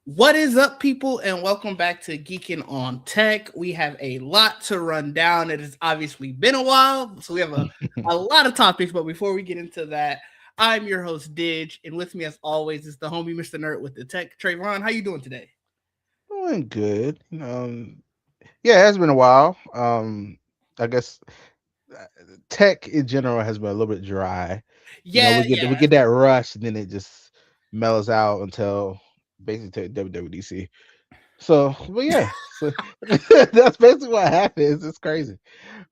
What is up, people, and welcome back to Geekin on Tech. We have a lot to run down. It has obviously been a while, so we have a lot of topics. But before we get into that, I'm your host, Didge, and with me, as always, is the homie, Mr. Nerd with the Tech, Trayvon. How you doing today? Doing good. Yeah, it has been a while. I guess tech in general has been a little bit dry. Yeah, We yeah, get that rush, and then it just mellows out until basically WWDC. But yeah, so that's basically what happens. It's crazy,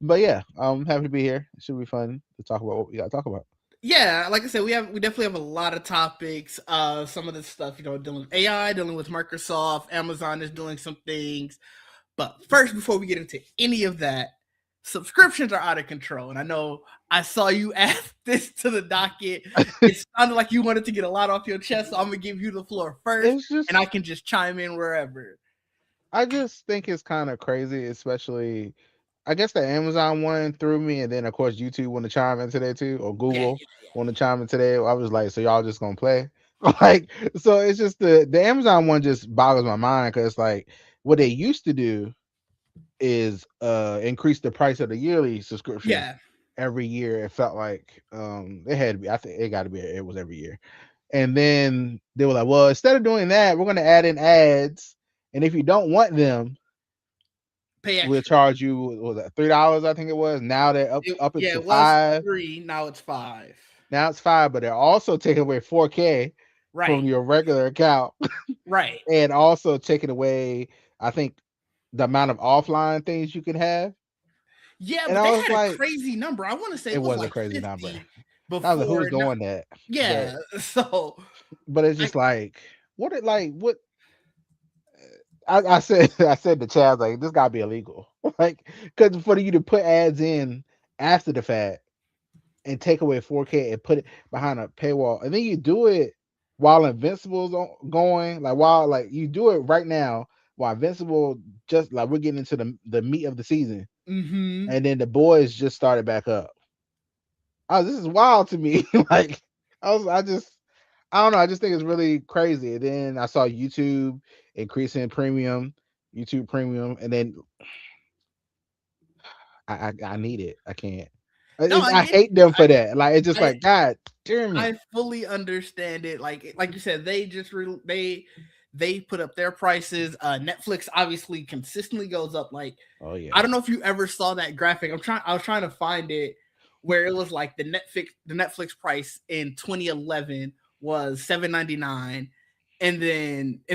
but yeah, I'm happy to be here. It should be fun to talk about what we got to talk about. yeah. Like I said, we definitely have a lot of topics. Some of this stuff, dealing with AI, dealing with Microsoft, Amazon is doing some things. But first, before we get into any of that, subscriptions are out of control. And I know I saw you add this to the docket. It sounded like you wanted to get a lot off your chest. So I'm going to give you the floor first, It's and just, I can just chime in wherever. I just think it's kind of crazy, especially I guess the Amazon one threw me, and then of course YouTube want to chime in today too, or Yeah, Google want to chime in today. I was like, so y'all just gonna play? Like, so it's just the Amazon one just boggles my mind because like what they used to do is increase the price of the yearly subscription yeah. every year. It felt like it had to be. I think it got to be. It was every year, and then they were like, well, instead of doing that, we're gonna add in ads, and if you don't want them Pay we'll extra. charge you what was that $3 I think it was. Now they're up Yeah, into it was five. three. Now it's five. Now it's five, but they're also taking away 4K from Right, your regular account right. and also taking away I think the amount of offline things you can have. Yeah, And but I they was had a like, crazy number. I want to say it it was was a like crazy number. 50 I was like, who's before. No, doing that? But yeah. So but it's I, just like what I said I said to Chaz like this gotta be illegal. Like because for you to put ads in after the fact and take away 4K and put it behind a paywall, and then you do it while Invincible's going, like while like you do it right now while Invincible just like we're getting into the meat of the season, mm-hmm. and then the boys just started back up. Oh, this is wild to me. Like I don't know. I just think it's really crazy. And then I saw YouTube increasing YouTube premium, and then I need it. I can't. No, I I get hate you. them for that. Like it's just I like God damn it. I fully understand it. Like you said, they just they put up their prices. Netflix obviously consistently goes up. Like Oh I yeah. don't know if you ever saw that graphic. I was trying to find it where it was like the Netflix price in 2011 was 7.99, and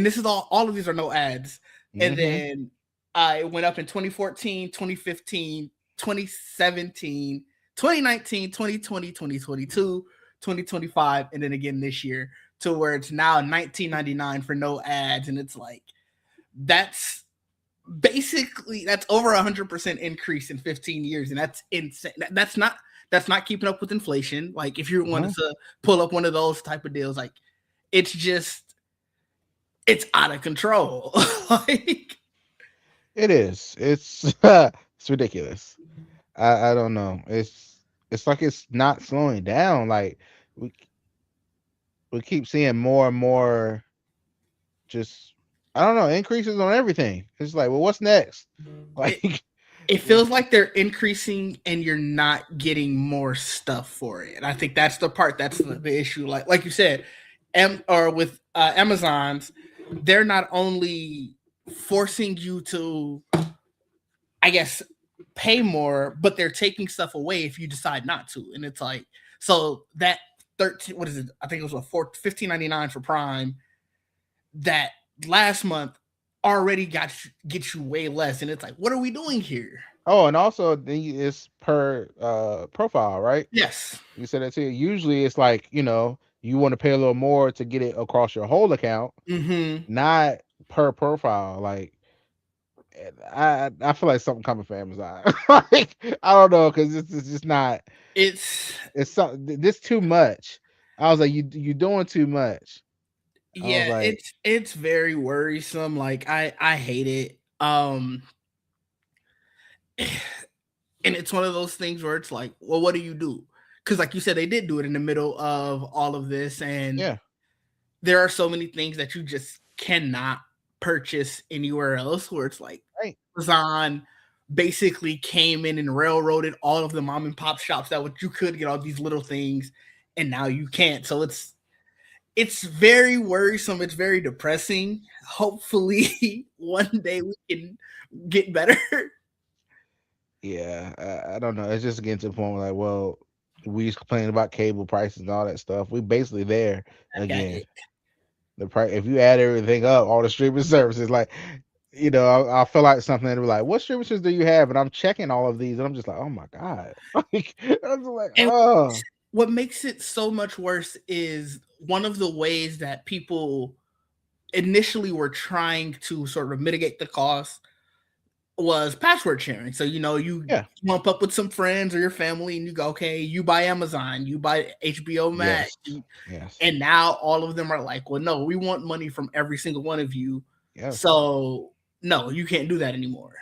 this is all of these are no ads, and Hmm. then it went up in 2014, 2015, 2017, 2019, 2020, 2022, 2025, and then again this year, to where it's now 19.99 for no ads, and it's like that's that's over 100% increase in 15 years, and that's insane. That's not keeping up with inflation. Like if you wanted No, to pull up one of those type of deals, like it's just it's out of control. Like it is. It's it's ridiculous. I don't know. It's like it's not slowing down. Like we we keep seeing more and more just I don't know increases on everything. It's like, well, what's next? it, Like, it feels like they're increasing and you're not getting more stuff for it. And I think that's the part that's the issue. Like you said, or with Amazon's, they're not only forcing you to, I guess, pay more, but they're taking stuff away if you decide not to. And it's like, so that 13, what is it? I think it was a 15.99 for Prime that last month already get you way less. And it's like, what are we doing here? oh, and also it's per profile, right? Yes. You said that too. Usually it's like, you want to pay a little more to get it across your whole account, Mm-hmm. not per profile. Like I feel like something coming for Amazon. Like I don't know because it's just not. It's This too much. I was like, you doing too much. I was yeah, like, it's very worrisome. Like I hate it. And it's one of those things where it's like, well, what do you do? Because like you said, they did do it in the middle of all of this, and yeah, there are so many things that you just cannot purchase anywhere else, where it's like Right. Amazon basically came in and railroaded all of the mom and pop shops that what you could get all these little things, and now you can't. So it's very worrisome. It's very depressing. Hopefully, one day we can get better. Yeah, I don't know. It's just getting to the point where like, well, we used to complain about cable prices and all that stuff. We basically there again. The price, if you add everything up, all the streaming services, like, I feel like something that be like, what streaming services do you have? And I'm checking all of these, and I'm just like, oh my god, like, I'm just like, And oh what makes it so much worse is one of the ways that people initially were trying to sort of mitigate the cost was password sharing. So, you yeah, lump up with some friends or your family and you go, okay, you buy Amazon, you buy HBO Max. yes, yes, And now all of them are like, well, no, we want money from every single one of you. yes. So, no, you can't do that anymore.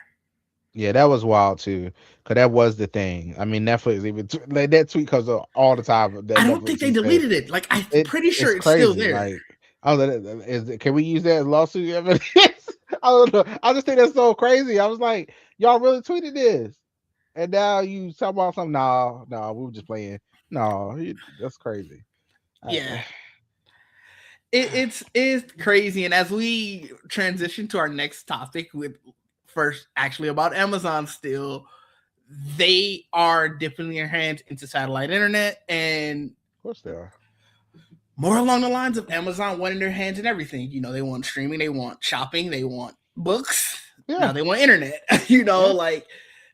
Yeah, that was wild too, because that was the thing. I mean, Netflix even like that tweet comes up all the time. That I don't think Netflix they used to say deleted it. Like, I'm pretty it's sure it's still crazy. there. Like, I was like, can we use that as lawsuit evidence? I don't know. I just think that's so crazy. I was like, y'all really tweeted this, and now you talk about something. No, no, we were just playing. No, that's crazy. Yeah. I, It's crazy. And as we transition to our next topic, with first actually about Amazon still, they are dipping their hands into satellite internet, and of course they are. more along the lines of Amazon wanting their hands in everything. They want streaming, they want shopping, they want books. Now Yeah, they want internet. yeah. Like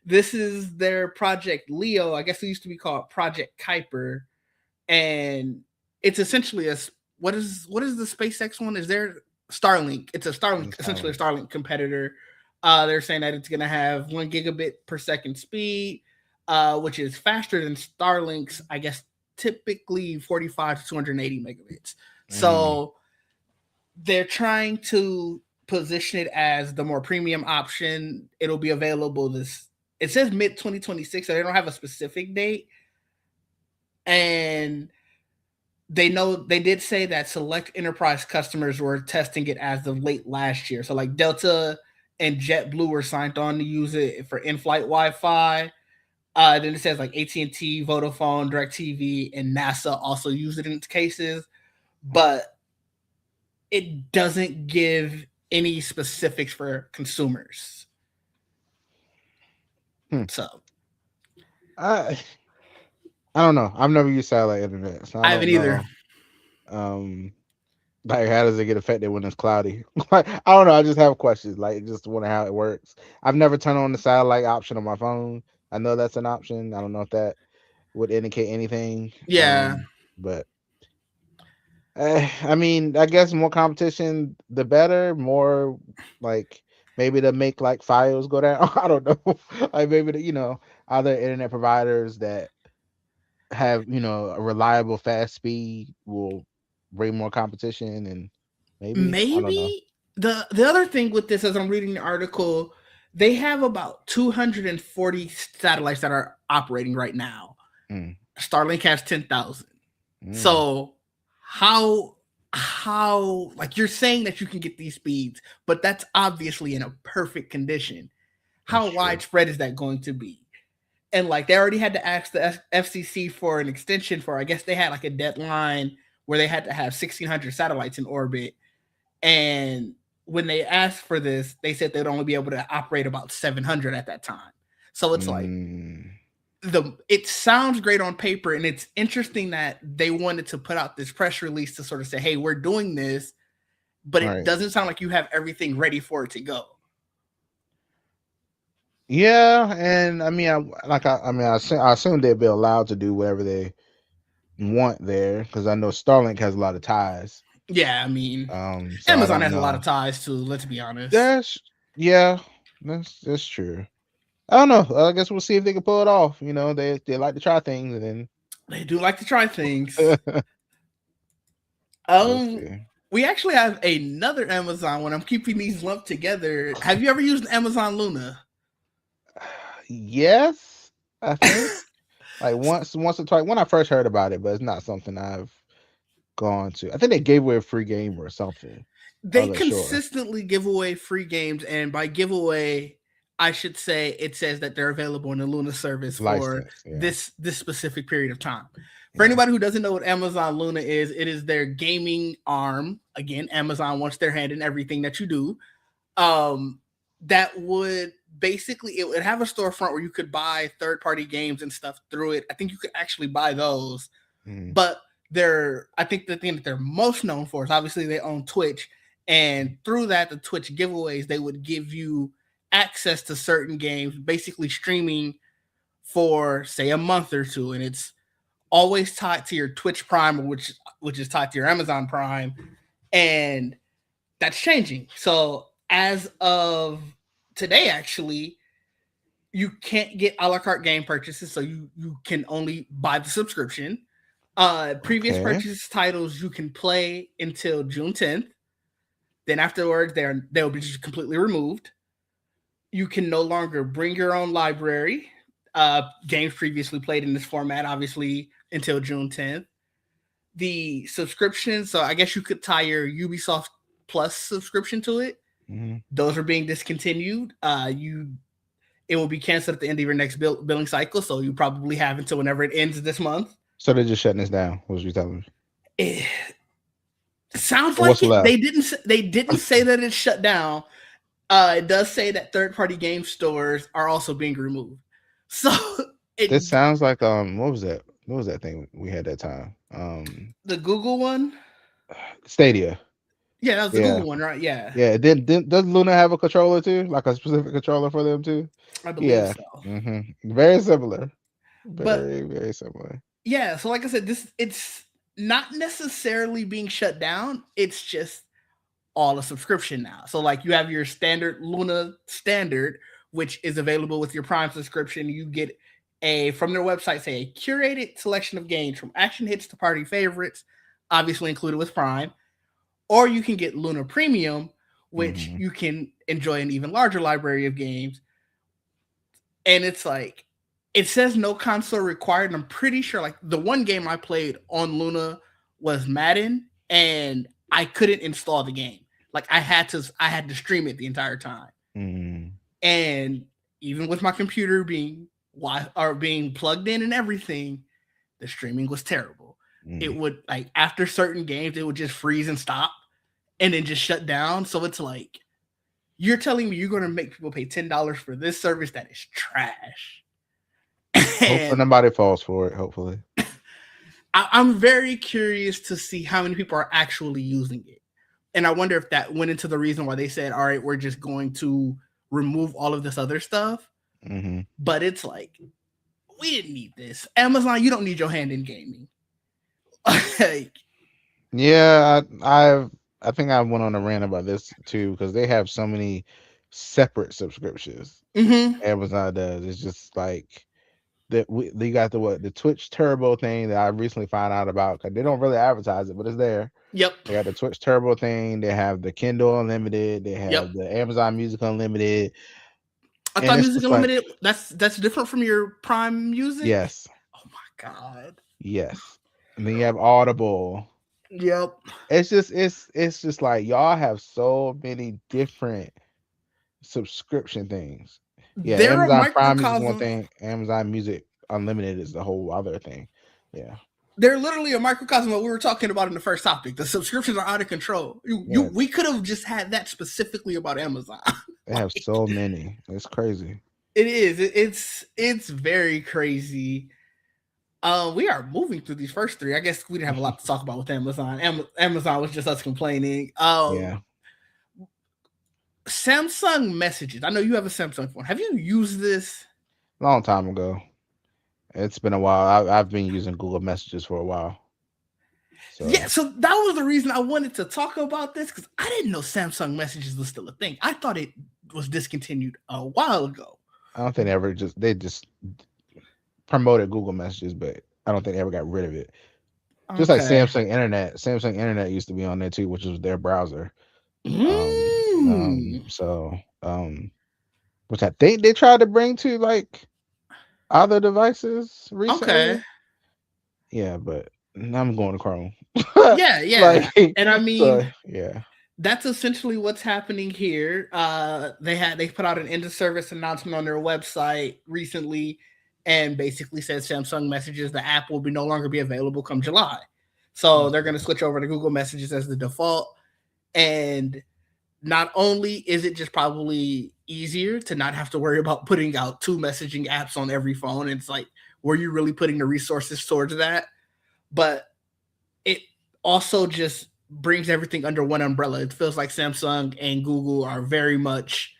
this is their Project Leo. I guess it used to be called Project Kuiper, and it's essentially what is the SpaceX one? Is there Starlink? It's a Starlink, It's essentially a Starlink. Starlink competitor. They're saying that it's going to have 1 gigabit per second speed, which is faster than Starlink's, I guess, typically 45 to 280 megabits. Mm, So they're trying to position it as the more premium option. It'll be available it says mid 2026, so they don't have a specific date. And they did say that select enterprise customers were testing it as of late last year. So like Delta and JetBlue were signed on to use it for in-flight Wi-Fi. Then it says like AT&T, Vodafone, DirecTV, and NASA also use it in cases, but it doesn't give any specifics for consumers. hmm. So I I don't know. I've never used satellite internet, so I I haven't don't either. know. Um, like, how does it get affected when it's cloudy? Like, I don't know. I just have questions. Like, just wonder how it works. I've never turned on the satellite option on my phone. I know that's an option. I don't know if that would indicate anything. Yeah, But I mean, I guess more competition, the better. More like maybe to make like files go down. I don't know. Like maybe other internet providers that have a reliable fast speed will bring more competition, and maybe I don't know. maybe the other thing with this, as I'm reading the article, they have about 240 satellites that are operating right now. Mm, Starlink has 10,000. mm, So how like you're saying that you can get these speeds, but that's obviously in a perfect condition. that's How true. widespread is that going to be? And like they already had to ask the FCC for an extension for, I guess they had like a deadline where they had to have 1,600 satellites in orbit. And when they asked for this, they said they'd only be able to operate about 700 at that time. So it's like Mm, it sounds great on paper, and it's interesting that they wanted to put out this press release to sort of say, hey, we're doing this, but all it right. doesn't sound like you have everything ready for it to go. Yeah, and I mean, I assume they'll be allowed to do whatever they want there because I know Starlink has a lot of ties. Yeah, I mean, So I Amazon don't has a lot of know. ties too, let's be honest. That's yeah, that's true. I don't know. I guess we'll see if they can pull it off. They like to try things, and They do like to try things. then we'll Um, see. we actually have another Amazon one. I'm keeping these lumped together. Have you ever used Amazon Luna? Yes, I think like once or twice when I first heard about it, but it's not something I've gone to? I think they gave away a free game or something. I They wasn't sure. consistently give away free games, and by giveaway, I should say it says that they're available in the Luna service for License, yeah, this specific period of time. For yeah. anybody who doesn't know what Amazon Luna is, it is their gaming arm. Again, Amazon wants their hand in everything that you do. Um, that would basically it would have a storefront where you could buy third party games and stuff through it. I think you could actually buy those, Mm, but I think the thing that they're most known for is obviously they own Twitch, and through that, the Twitch giveaways, they would give you access to certain games, basically streaming for say a month or two, and it's always tied to your Twitch Prime, which is tied to your Amazon Prime, and that's changing. So as of today, actually, you can't get a la carte game purchases, so you can only buy the subscription. Previous okay. purchase titles you can play until June 10th. Then afterwards, they'll be just completely removed. You can no longer bring your own library. Games previously played in this format, obviously, until June 10th. The subscription, so I guess you could tie your Ubisoft Plus subscription to it. Hmm. Those are being discontinued. You It will be canceled at the end of your next billing cycle, so you probably have until whenever it ends this month. So they're just shutting this down. What was you telling me? It sounds Or what's like it. left? They didn't say that it's shut down. It does say that third party game stores are also being removed. So This it sounds like what was that? What was that thing we had that time? the Google one, Stadia. yeah, that was the Yeah, Google one, right? Yeah, yeah. Then does Luna have a controller too? Like a specific controller for them too? I believe Yeah. so. Very similar. But Very, very similar. yeah, so like I said, this it's not necessarily being shut down. It's just all a subscription now. So like you have your standard Luna standard, which is available with your Prime subscription. You get a from their website, say a curated selection of games from action hits to party favorites, obviously included with Prime. Or you can get Luna Premium, which Hmm. you can enjoy an even larger library of games. And it's like it says no console required. And I'm pretty sure like the one game I played on Luna was Madden, and I couldn't install the game. Like I had to stream it the entire time. Hmm. And even with my computer being plugged in and everything, the streaming was terrible. It Hmm. would like after certain games, it would just freeze and stop and then just shut down. So it's like you're telling me you're gonna make people pay $10 for this service that is trash. Hopefully And nobody falls for it. Hopefully. I'm very curious to see how many people are actually using it. And I wonder if that went into the reason why they said, all right, we're just going to remove all of this other stuff. Hmm. But it's like, we didn't need this. Amazon, you don't need your hand in gaming. Like, Yeah, I think I went on a rant about this too because they have so many separate subscriptions. mm-hmm. Amazon does. It's just like that. They got the Twitch Turbo thing that I recently found out about. 'Cause they don't really advertise it, but it's there. Yep. They got the Twitch Turbo thing. They have the Kindle Unlimited. They Yep. have the Amazon Music Unlimited, I and thought it's Music just like Unlimited, that's different from your Prime Music. yes, Oh my God. yes, and then you have Audible. Yep. It's just like y'all have so many different subscription things. Yeah, They're a Amazon Prime is one microcosm. thing. Amazon Music Unlimited is the whole other thing. Yeah, They're literally a microcosm of what we were talking about in the first topic. The subscriptions are out of control. yeah. We could have just had that specifically about Amazon. They have Like, so many. It's crazy. it is. It's very crazy. We are moving through these first three. I guess we didn't have a lot to talk about with Amazon. Amazon was just us complaining. Yeah, Samsung messages. I know you have a Samsung phone. Have you used this? long time ago. It's been a while. I've been using Google Messages for a while. Yeah, So so that was the reason I wanted to talk about this because I didn't know Samsung messages was still a thing. I thought it was discontinued a while ago. I don't think they just promoted Google Messages, but I don't think they ever got rid of it. Just like Okay. Samsung Internet. Samsung Internet used to be on there too, which was their browser. Mm. Which I think they tried to bring to like other devices Okay. recently. Yeah, but I'm going to Chrome. Yeah, yeah. Like, And I so mean, yeah. that's essentially what's happening here. They put out an end of service announcement on their website recently, and basically said Samsung Messages, the app, will be no longer be available come July. So they're going to switch over to Google Messages as the default. And not only is it just probably easier to not have to worry about putting out two messaging apps on every phone, it's like, were you really putting the resources towards that? But it also just brings everything under one umbrella. It feels like Samsung and Google are very much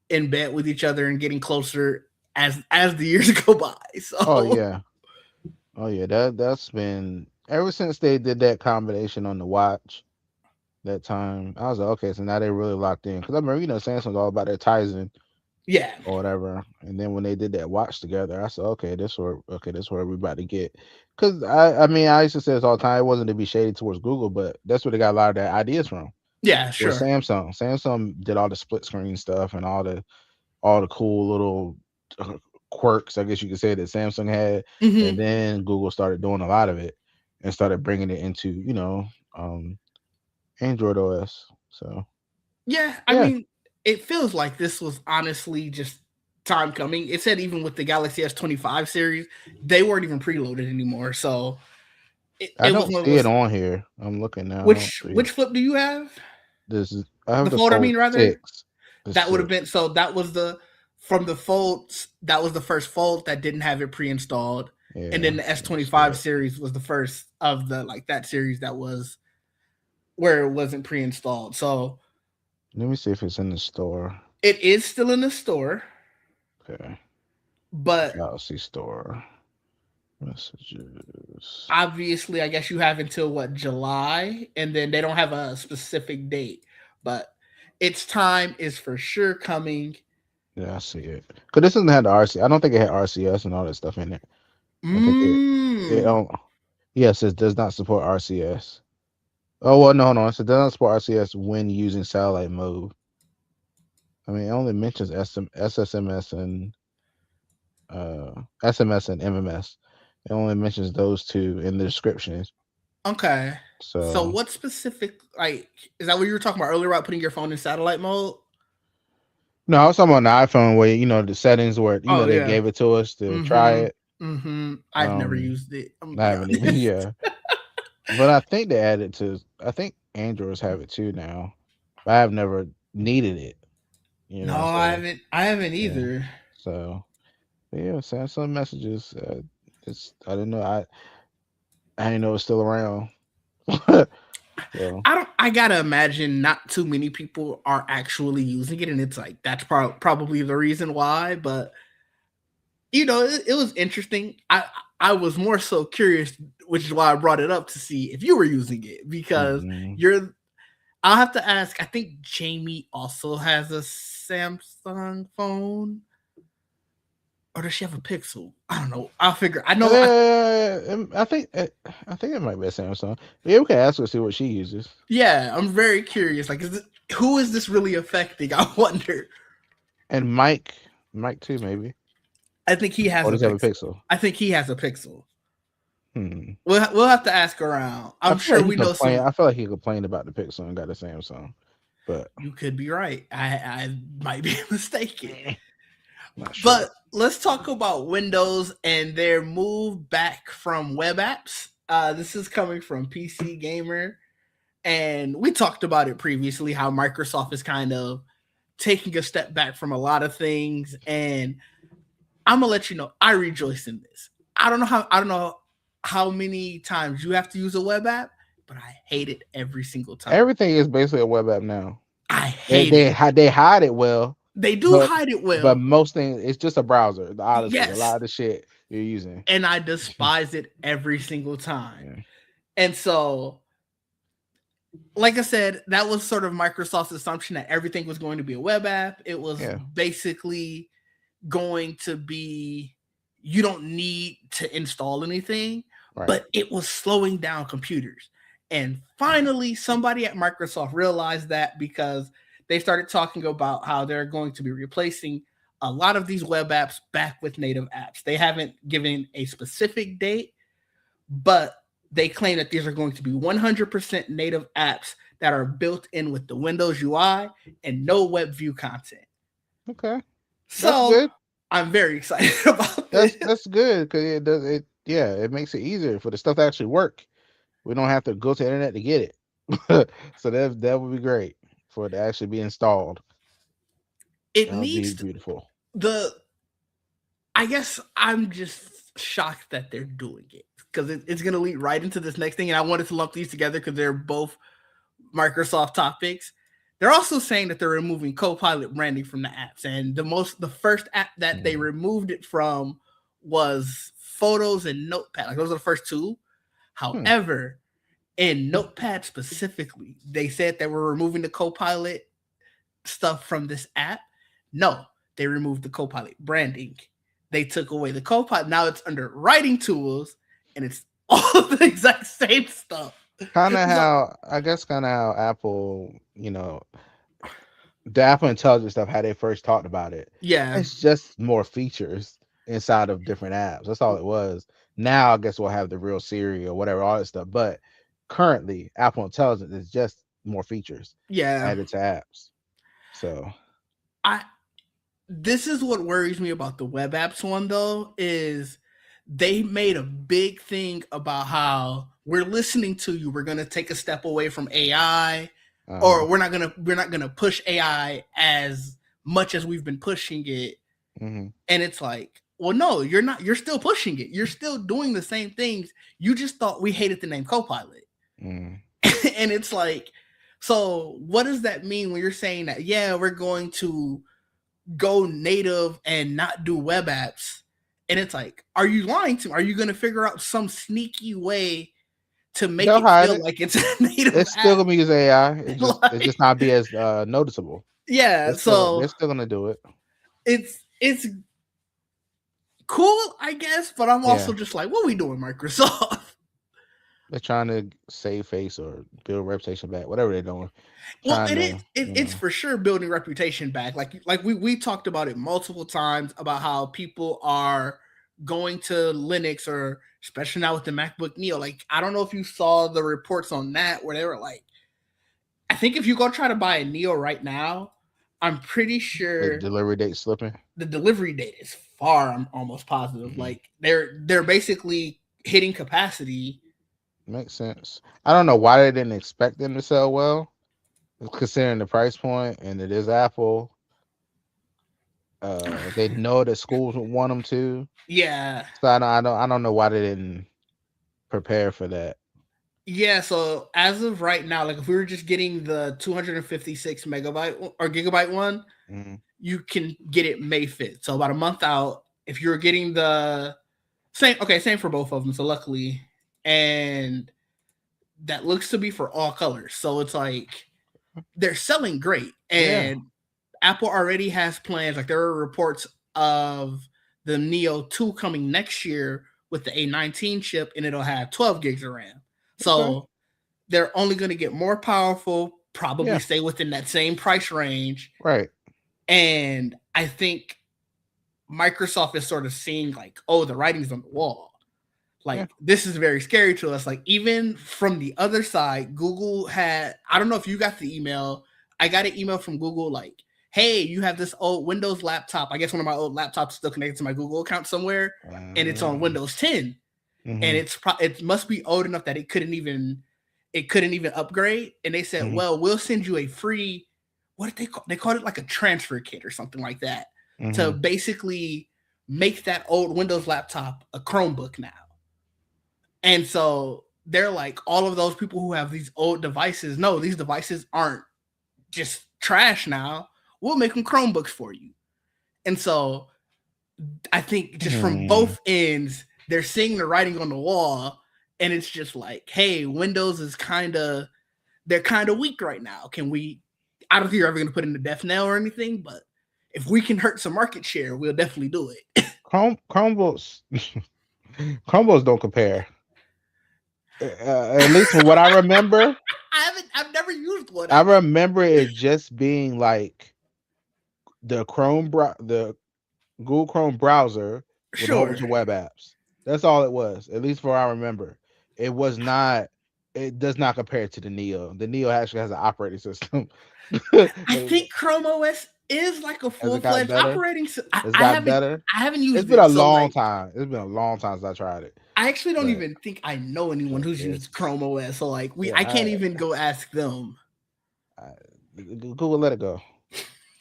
in bed with each other and getting closer as the years go by. Oh So yeah. Oh yeah. That's been ever since they did that combination on the watch that time. I was like, okay, so now they're really locked in. Because I remember, Samsung's all about their Tizen yeah, or whatever. And then when they did that watch together, I said, this where we about to get. Because I mean, I used to say this all the time. It wasn't to be shady towards Google, but that's where they got a lot of their ideas from. yeah, Was sure. Samsung. Samsung did all the split screen stuff and all the cool little uh, quirks, I guess you could say, that Samsung had, and Hmm. then Google started doing a lot of it and started bringing it into um, Android OS. So Yeah, I yeah, mean, it feels like this was honestly just time coming. It said even with the Galaxy S25 series, they weren't even preloaded anymore. So I it was don't one of see it those. on here. I'm looking now. I don't see Which flip do you have? this. I have The the fold, I Fold mean, rather. Six. The That would have six. been so. That was the from the folds. That was the first fold that didn't have it pre-installed, and then Yeah, the S let me twenty see five it. series was the first of the like that series that was where it wasn't pre-installed. So Let me see if it's in the store. it is still in the store, Okay, but Galaxy Store messages. obviously, I guess you have until what, July, and then they don't have a specific date, but its time is for sure coming. Yeah, I see it. Cause this doesn't have the RC. I don't think it had RCS and all that stuff in it. I think it Mm. don't. Yes, it does not support RCS. Oh well, no, no, it does not support RCS when using satellite mode. I mean, it only mentions SSMS and SMS and MMS. It only mentions those two in the descriptions. Okay. So So what specific, like, is that what you were talking about earlier about putting your phone in satellite mode? no, I was talking about the iPhone where the settings where Oh they yeah. gave it to us to try Mm-hmm. it. Mm-hmm. I've never Um, used it. I'm gonna I be haven't even honest. yeah, but I think they added to. I think Androids have it too now. But I have never needed it. No, I So haven't. I haven't yeah, either. so but yeah, Samsung messages. It's I didn't know I didn't know it's still around. So I don't. I gotta imagine not too many people are actually using it, and it's like that's probably the reason why. But it was interesting. I was more so curious, which is why I brought it up to see if you were using it because mm-mm. you're. I'll have to ask. I think Jamie also has a Samsung phone, or does she have a Pixel? I don't know. I'll figure. I know. I think it might be a Samsung. Yeah, we can ask her to see what she uses. Yeah, I'm very curious. Like, who is this really affecting? I wonder. And Mike too, maybe. I think he has Or a does he have a Pixel. Pixel? I think he has a Pixel. Hmm. We'll have to ask around. I I'm feel sure like he we know complained. some. I feel like he complained about the Pixel and got a Samsung, but You could be right. I might be mistaken. not sure. But let's talk about Windows and their move back from web apps. This is coming from PC Gamer, and we talked about it previously. How Microsoft is kind of taking a step back from a lot of things, and I'm gonna let you know I rejoice in this. I don't know how many times you have to use a web app, but I hate it every single time. Everything is basically a web app now. I hate it. They hide it well, They do but hide it well. most things it's just a browser. Honestly, a lot Yes. of the shit you're using. And I despise it every single time. Yeah. And so, like I said, that was sort of Microsoft's assumption that everything was going to be a web app. It was Yeah. basically going to be, you don't need to install anything, Right. but it was slowing down computers. And finally, somebody at Microsoft realized that because they started talking about how they're going to be replacing a lot of these web apps back with native apps. They haven't given a specific date, but they claim that these are going to be 100% native apps that are built in with the Windows UI and no web view content. Okay, that's So good. I'm very excited about this. That's good because it does it. Yeah, it makes it easier for the stuff to actually work. We don't have to go to the internet to get it. So that would be great for it to actually be installed. It That would be needs beautiful. the. I guess I'm just shocked that they're doing it because it's going to lead right into this next thing, and I wanted to lump these together because they're both Microsoft topics. They're also saying that they're removing Copilot branding from the apps, and the first app that they Mhm. removed it from was Photos and Notepad. Like those are the first two. Hmm. However, in Notepad specifically, they said they were removing the Copilot stuff from this app. No, they removed the Copilot branding. They took away the Copilot. Now it's under writing tools, and it's all the exact same stuff. Kind of So how I guess kind of how Apple, the Apple Intelligence stuff, how they first talked about it. yeah, It's just more features inside of different apps. That's all it was. Now I guess we'll have the real Siri or whatever, all that stuff. But currently, Apple Intelligence is just more features yeah. added to apps. So I This is what worries me about the web apps one though is they made a big thing about how we're listening to you. We're going to take a step away from AI, uh-huh. or we're not going to push AI as much as we've been pushing it. Hmm. And it's like, well, no, you're not. You're still pushing it. You're still doing the same things. You just thought we hated the name Copilot. Mm. And it's like, so what does that mean when you're saying that, yeah, we're going to go native and not do web apps? And it's like, are you lying to me? Are you going to figure out some sneaky way to make They'll it hide feel it. like it's a native It's still app? gonna be use AI. It's just Like, not be as noticeable. yeah, They're so still gonna do it. it's cool, I guess, but I'm also Yeah. just like, what are we doing, Microsoft? They're trying to save face or build reputation back, whatever they're doing. Well, Trying it to, is. It's for sure building reputation back. Like we talked about it multiple times about how people are going to Linux, or especially now with the MacBook Neo. Like I don't know if you saw the reports on that where they were like, I think if you go try to buy a Neo right now, I'm pretty the sure delivery date slipping. the delivery date is far. I'm almost positive. Mm, Like they're basically hitting capacity. makes sense. I don't know why they didn't expect them to sell well, considering the price point, and it is Apple. They know that schools would want them to, Yeah, so I don't know why they didn't prepare for that. yeah, so as of right now, like if we were just getting the 256 megabyte or gigabyte one, Mm, you can get it May 5th. So about a month out. If you're getting the same for both of them. So luckily, and that looks to be for all colors. So it's like they're selling great. yeah. And Apple already has plans. Like there are reports of the Neo 2 coming next year with the A19 chip, and it'll have 12 gigs of RAM. Okay. So they're only going to get more powerful, probably Yeah. stay within that same price range. Right. And I think Microsoft is sort of seeing like, oh, the writing's on the wall. Yeah. Like this is very scary to us. Like even from the other side, Google had, I don't know if you got the email. I got an email from Google like, hey, you have this old Windows laptop. I guess one of my old laptops is still connected to my Google account somewhere, and it's on Um, Windows 10. And hmm. it must be old enough that it couldn't even upgrade. And they said, Hmm. well, we'll send you a free, what did they called it, like a transfer kit or something like that, to Hmm. basically make that old Windows laptop a Chromebook now. And so they're like, all of those people who have these old devices, no, these devices aren't just trash now. We'll make them Chromebooks for you. And so I think just from Hmm. both ends, they're seeing the writing on the wall, and it's just like, hey, Windows is they're kind of weak right now. Can we? I don't think you're ever going to put in the death knell or anything, but if we can hurt some market share, we'll definitely do it. Chromebooks Chromebooks don't compare. At least from what I remember, I've never used one. I remember it just being like the Google Chrome browser with a whole bunch Sure. of web apps. That's all it was, at least for I remember. it was not. It does not compare to the Neo. The Neo actually has an operating system. I think Chrome OS is like a Has full it got fledged better? operating. It's got better. I haven't It's used been it, a so long like time. It's been a long time since I tried it, I actually don't but even think I know anyone who's used it's Chrome OS. So like yeah. I can't even go ask them. I Google let it go.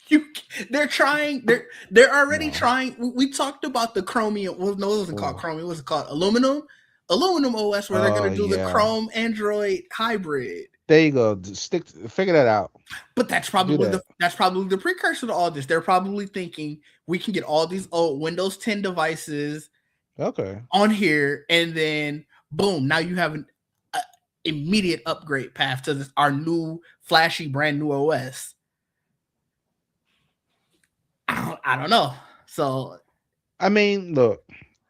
You, they're trying. They're already No. trying. We talked about the Chromium. Well, no, it wasn't called Oh, Chromium. What was it called? Aluminum OS, where they're oh gonna do the yeah. Chrome Android hybrid. There you go. Figure that out. But Do that. that's probably the precursor to all this. They're probably thinking we can get all these old Windows 10 devices Okay. on here, and then boom, now you have an immediate upgrade path to our new flashy brand new OS. I don't know. So I mean, look,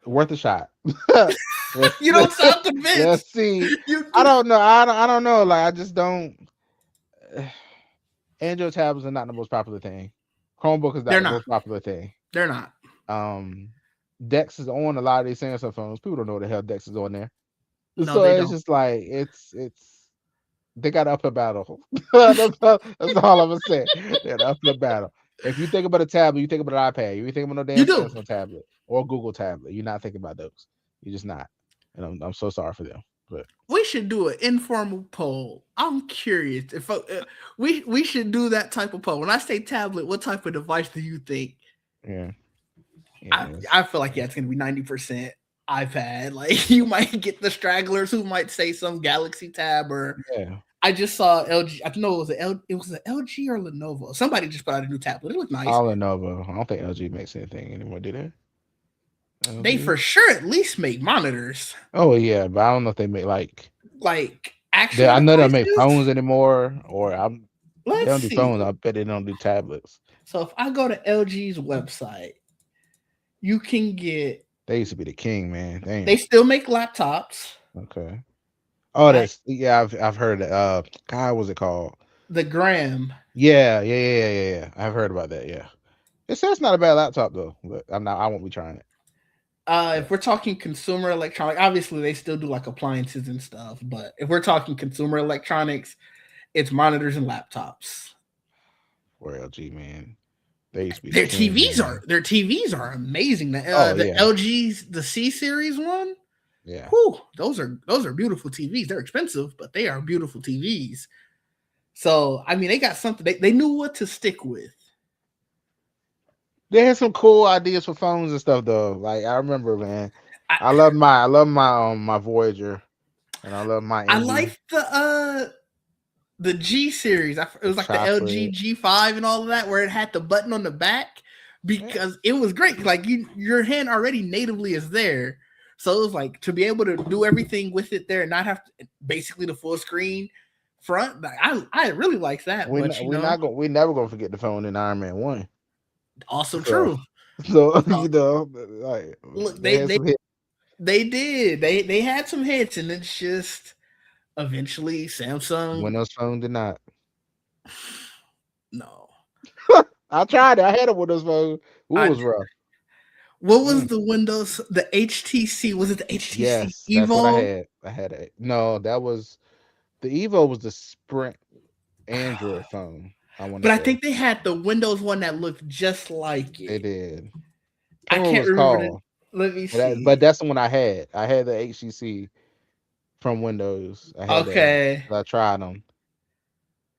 worth a shot. let's you don't sound convinced. let's see. You I do. don't know. I don't know. Like I just don't. Android tablets are not the most popular thing. Chromebook is not They're the not. most popular thing. They're not. Um, Dex is on a lot of these Samsung phones. People don't know what the hell Dex is on there. No, So they it's don't. just like it's they got an uphill battle. That's all I'm gonna say. They got an uphill battle. If you think about a tablet, you think about an iPad. You think about no You damn do. Samsung tablet or Google tablet. You're not thinking about those. You're just not. And I'm so sorry for them. But We should do an informal poll. I'm curious if we should do that type of poll. When I say tablet, what type of device do you think? yeah, I, yeah, I feel like yeah, it's gonna be 90% iPad. Like you might get the stragglers who might say some Galaxy Tab or yeah. I just saw LG. I know it was an LG or Lenovo. Somebody just put out a new tablet. It looked nice. All Lenovo. I don't think LG makes anything anymore, do they? They LG? for sure at least make monitors, Oh yeah, but I don't know if they make like like actual I know they don't make devices. phones anymore, or they Let's don't do phones. see. I bet they don't do tablets. So if I go to LG's website, you can get. They used to be the king, man. They Damn. still make laptops. Okay. Oh, I that's yeah. I've heard it. God, what's it called? the Gram. Yeah. I've heard about that. Yeah. It says not a bad laptop though, but I'm not. I won't be trying it. If But we're talking consumer electronic, obviously they still do like appliances and stuff. But if we're talking consumer electronics, it's monitors and laptops. for LG, man, they used to be the king, man. Their TVs are amazing. Oh The yeah, LG's the C series one. yeah. Whew, those are beautiful TVs. They're expensive, but they are beautiful TVs. So I mean, they got something. They knew what to stick with. They had some cool ideas for phones and stuff though. Like I remember, man. I I love my Voyager, and I love my I Indie, like the G series. It the was like the LG chocolate. G5 and all of that, where it had the button on the back Yeah. because it was great. Like your hand already natively is there, so it was like to be able to do everything with it there and not have to, basically the full screen front. Like, I really like that, but We never gonna forget the phone in Iron Man 1. also So true. so So, like look, they had some hits. they did they had some hits, and it's just eventually Samsung. Windows Phone did not. No, I tried it. I had a Windows Phone. Ooh, it I was rough. what was Mm. the Windows the HTC? Was it the HTC Yes, that's what I Evo? had. I had a no. That was the Evo was the Sprint Android phone. I want to But I say think they had the Windows one that looked just like they it. did. I Can't remember what can't it's remember the. called, Let me but see. that's the one I had. I had the HTC from Windows. I had that one. Okay. I tried them.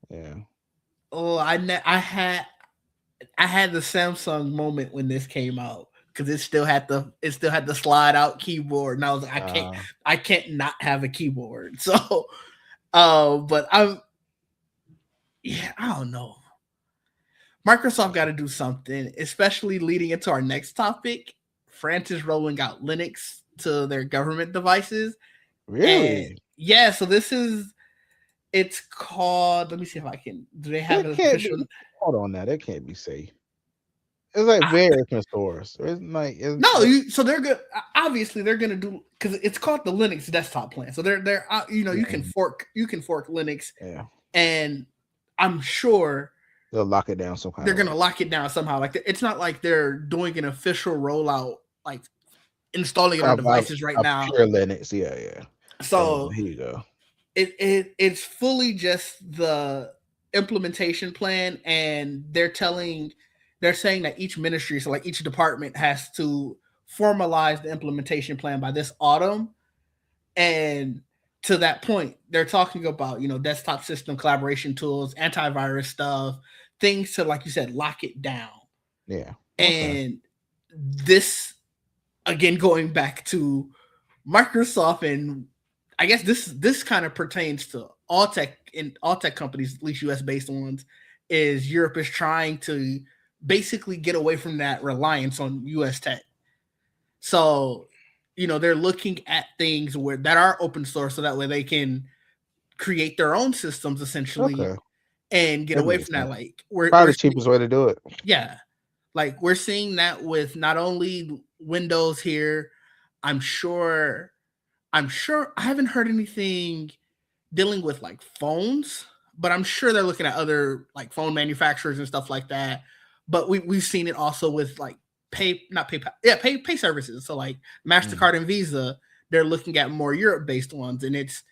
Yeah. Oh, I had the Samsung moment when this came out because it still had the slide out keyboard, and I was like, Uh, I can't not have a keyboard. So, but I'm yeah, I don't know. Microsoft got to do something, especially leading into our next topic. France is rolling out Linux to their government devices. And really? yeah, so it's called, let me see if I can, do they have That an can't official? be. Hold on now. That can't be safe. It's like I, very open source. It's like no, so they're good. Obviously, they're going to do, because it's called the Linux desktop plan. So yeah, you can fork Linux, yeah. and I'm sure They'll lock it down some kind they're of going to way. lock it down somehow. Like it's not like they're doing an official rollout, like installing it on Of devices right of now. pure Linux. Yeah, yeah. Oh, So here you go. it's fully just the implementation plan, and they're saying that each ministry, so like each department, has to formalize the implementation plan by this autumn. And to that point, they're talking about, desktop system collaboration tools, antivirus stuff, things to, like you said, lock it down. Yeah. Okay. And this, again, going back to Microsoft, and I guess this kind of pertains to all tech companies, at least US based ones, is Europe is trying to basically get away from that reliance on US tech. So, they're looking at things that are open source, so that way they can create their own systems essentially Okay. and get That away makes from that. sense. Like we're Probably the cheapest way to do it. yeah, like we're seeing that with not only Windows here. I'm sure I haven't heard anything dealing with like phones, but I'm sure they're looking at other like phone manufacturers and stuff like that. But we've seen it also with like pay services. So like Mm. MasterCard and Visa, they're looking at more Europe based ones, and it's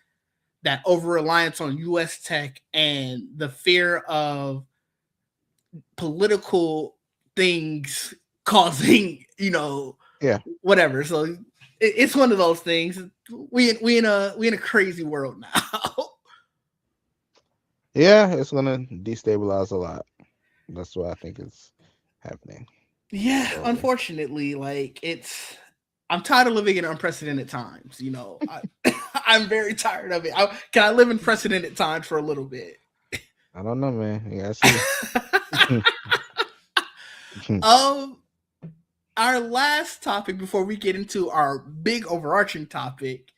that over reliance on US tech and the fear of political things causing, Yeah. whatever. So it's one of those things. We in a crazy world now. Yeah, it's gonna destabilize a lot. That's what I think is happening. Yeah, So unfortunately, like I'm tired of living in unprecedented times. I'm very tired of it. Can I live in precedented times for a little bit? I don't know, man. You gotta see. um, our last topic before we get into our big overarching topic,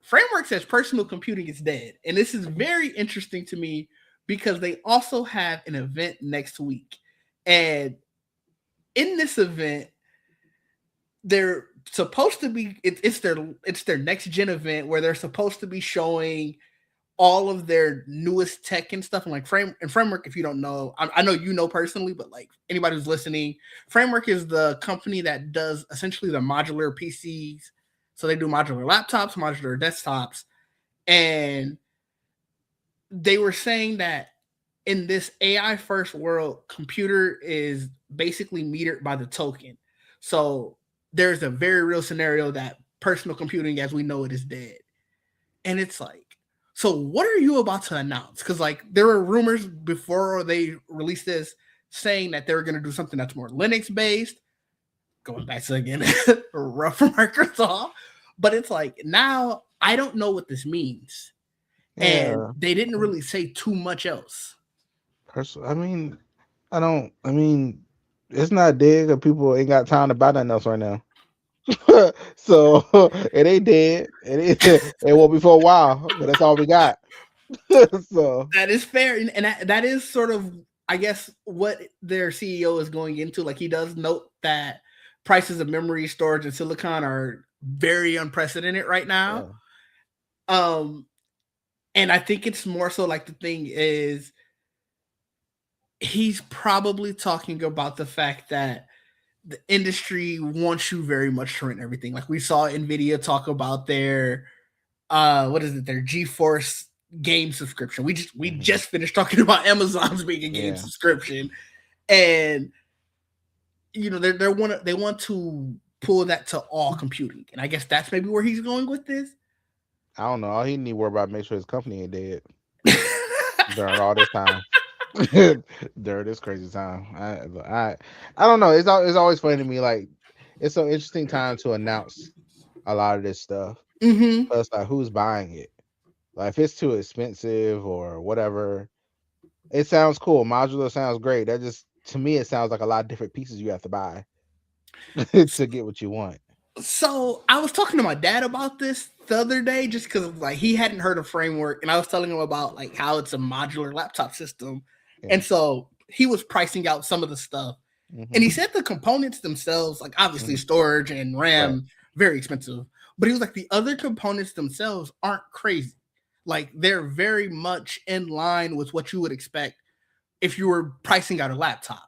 Framework says personal computing is dead, and this is very interesting to me because they also have an event next week, and in this event, they're supposed to be it's their next gen event where they're supposed to be showing all of their newest tech and stuff. And like Framework, if you don't know, I know you know personally, but like anybody who's listening, Framework is the company that does essentially the modular PCs. So they do modular laptops, modular desktops, and they were saying that in this AI first world, computer is basically metered by the token. So there's a very real scenario that personal computing as we know it is dead. And it's like, so what are you about to announce? Because like there were rumors before they released this saying that they were going to do something that's more Linux based. Going back to again, rough for Microsoft. But it's like now I don't know what this means. And Yeah. they didn't really say too much else. I mean, I don't. I mean, it's not dead. 'Cause people ain't got time to buy nothing else right now. So it ain't dead. It won't be for a while, but that's all we got. So That is fair, and that is sort of, I guess, what their CEO is going into. Like he does note that prices of memory, storage, and silicon are very unprecedented right now. yeah. Um, and I think it's more so like the thing is he's probably talking about the fact that the industry wants you very much to rent everything. Like we saw Nvidia talk about their what is it, their GeForce game subscription. We Hmm. just finished talking about Amazon's being a game Yeah. subscription, and they want to pull that to all computing, and I guess that's maybe where he's going with this. I don't know. All he need to worry about make sure his company ain't dead during all this time. During this crazy time. I don't know. It's always funny to me. Like it's so interesting time to announce a lot of this stuff. hmm Plus, like who's buying it? Like if it's too expensive or whatever, it sounds cool. Modular sounds great. That just to me it sounds like a lot of different pieces you have to buy to get what you want. So I was talking to my dad about this the other day, just because like he hadn't heard of Framework, and I was telling him about like how it's a modular laptop system, Yeah. and so he was pricing out some of the stuff. And he Hmm. said the components themselves, like obviously Hmm. storage and Right. RAM, very expensive. But he was like, the other components themselves aren't crazy. Like they're very much in line with what you would expect if you were pricing out a laptop.